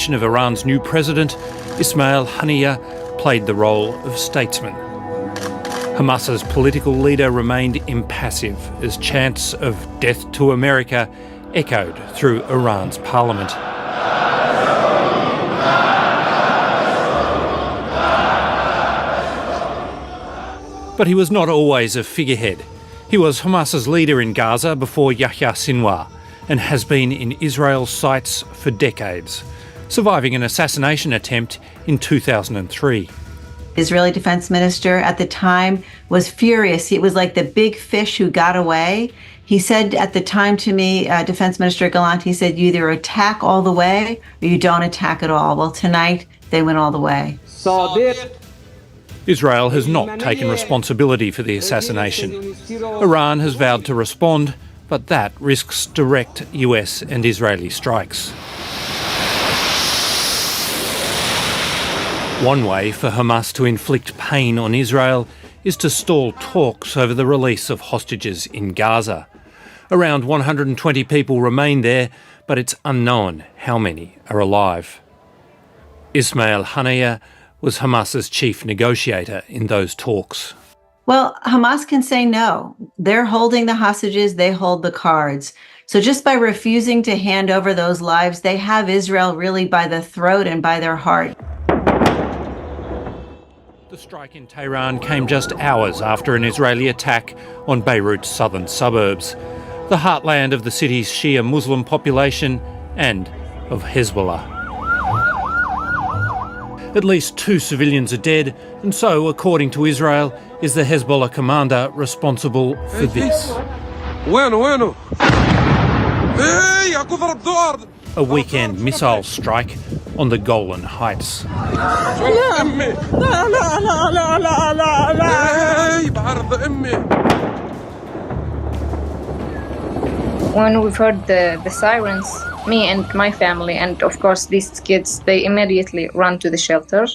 nomination of Iran's new president, Ismail Haniyeh played the role of statesman. Hamas's political leader remained impassive as chants of "Death to America" echoed through Iran's parliament. But he was not always a figurehead. He was Hamas's leader in Gaza before Yahya Sinwar and has been in Israel's sights for decades, surviving an assassination attempt in 2003. Israeli defense minister at the time was furious. It was like the big fish who got away. He said at the time to me, Defense Minister Gallant, he said, you either attack all the way or you don't attack at all. Well, tonight they went all the way. Israel has not taken responsibility for the assassination. Iran has vowed to respond, but that risks direct US and Israeli strikes. One way for Hamas to inflict pain on Israel is to stall talks over the release of hostages in Gaza. Around 120 people remain there, but it's unknown how many are alive. Ismail Haniyeh was Hamas's chief negotiator in those talks. Well, Hamas can say no. They're holding the hostages, they hold the cards. So just by refusing to hand over those lives, they have Israel really by the throat and by their heart. The strike in Tehran came just hours after an Israeli attack on Beirut's southern suburbs, the heartland of the city's Shia Muslim population and of Hezbollah. At least 2 civilians are dead, and so, according to Israel, is the Hezbollah commander responsible for this. A weekend missile strike on the Golan Heights. When we've heard the sirens, me and my family, and of course these kids, they immediately run to the shelter.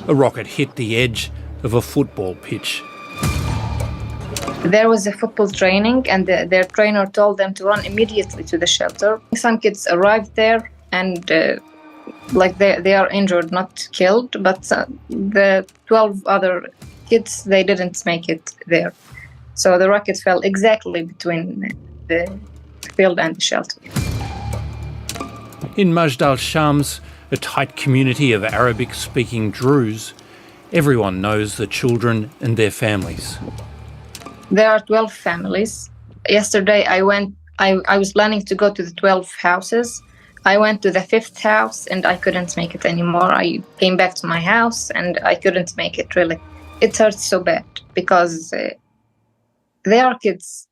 A rocket hit the edge of a football pitch. There was a football training, and their trainer told them to run immediately to the shelter. Some kids arrived there, and they are injured, not killed, but the 12 other kids, they didn't make it there. So the rocket fell exactly between the field and the shelter. In Majd al-Shams, a tight community of Arabic-speaking Druze, everyone knows the children and their families. There are 12 families. Yesterday I was planning to go to the 12 houses. I went to the 5th house and I couldn't make it anymore. I came back to my house and I couldn't make it, really. It hurts so bad because they are kids.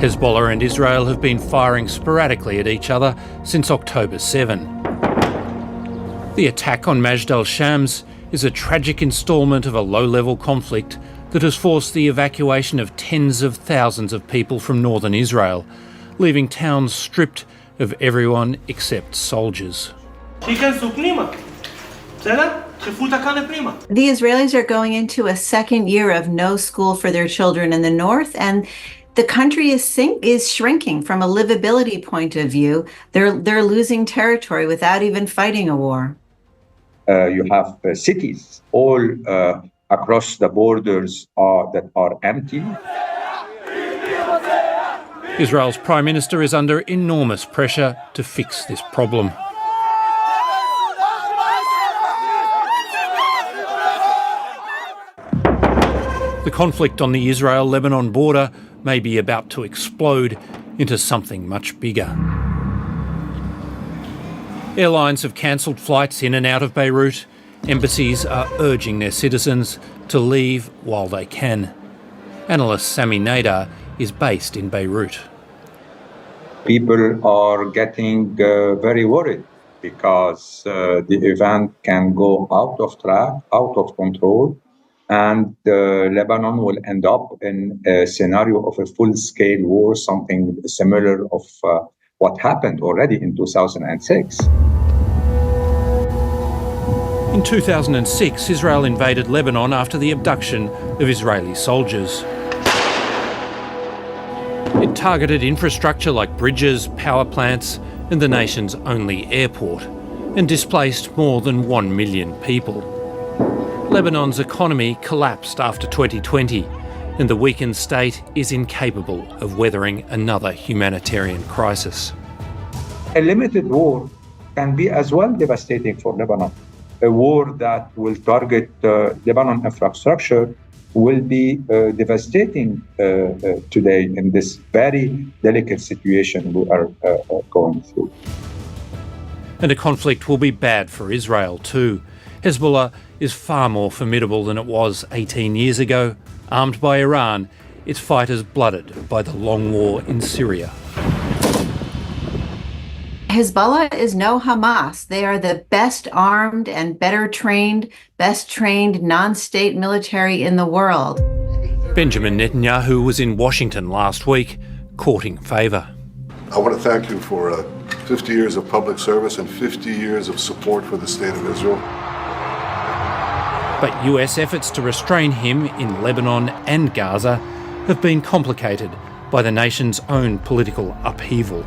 Hezbollah and Israel have been firing sporadically at each other since October 7. The attack on Majd al-Shams is a tragic instalment of a low-level conflict that has forced the evacuation of tens of thousands of people from northern Israel, leaving towns stripped of everyone except soldiers. The Israelis are going into a second year of no school for their children in the north, and the country is shrinking from a livability point of view. They're losing territory without even fighting a war. You have cities all across the borders that are empty. Israel's Prime Minister is under enormous pressure to fix this problem. The conflict on the Israel-Lebanon border may be about to explode into something much bigger. Airlines have cancelled flights in and out of Beirut. Embassies are urging their citizens to leave while they can. Analyst Sami Nader is based in Beirut. People are getting very worried because the event can go out of track, out of control, and Lebanon will end up in a scenario of a full-scale war, something similar of what happened already in 2006. In 2006, Israel invaded Lebanon after the abduction of Israeli soldiers. It targeted infrastructure like bridges, power plants, and the nation's only airport, and displaced more than 1 million people. Lebanon's economy collapsed after 2020, and the weakened state is incapable of weathering another humanitarian crisis. A limited war can be as well devastating for Lebanon. A war that will target Lebanon infrastructure will be devastating today in this very delicate situation we are going through. And a conflict will be bad for Israel too. Hezbollah is far more formidable than it was 18 years ago. Armed by Iran, its fighters blooded by the long war in Syria. Hezbollah is no Hamas. They are the best armed and best trained non-state military in the world. Benjamin Netanyahu was in Washington last week, courting favour. I want to thank you for 50 years of public service and 50 years of support for the State of Israel. But US efforts to restrain him in Lebanon and Gaza have been complicated by the nation's own political upheaval.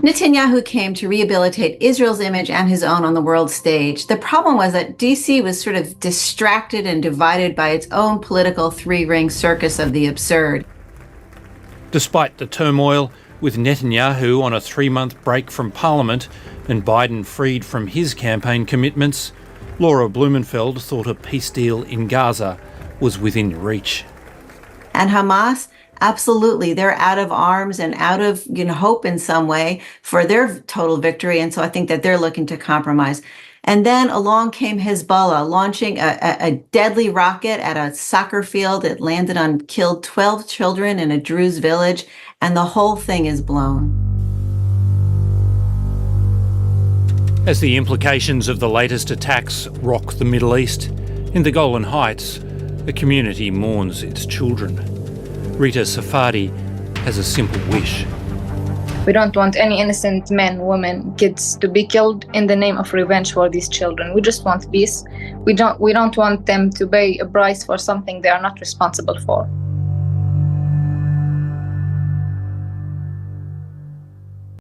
Netanyahu came to rehabilitate Israel's image and his own on the world stage. The problem was that DC was sort of distracted and divided by its own political three-ring circus of the absurd. Despite the turmoil, with Netanyahu on a 3-month break from Parliament and Biden freed from his campaign commitments, Laura Blumenfeld thought a peace deal in Gaza was within reach. And Hamas, absolutely, they're out of arms and out of hope in some way for their total victory. And so I think that they're looking to compromise. And then along came Hezbollah, launching a deadly rocket at a soccer field. It landed on, killed 12 children in a Druze village, and the whole thing is blown. As the implications of the latest attacks rock the Middle East, in the Golan Heights, the community mourns its children. Rita Safadi has a simple wish. We don't want any innocent men, women, kids to be killed in the name of revenge for these children. We just want peace. We don't want them to pay a price for something they are not responsible for.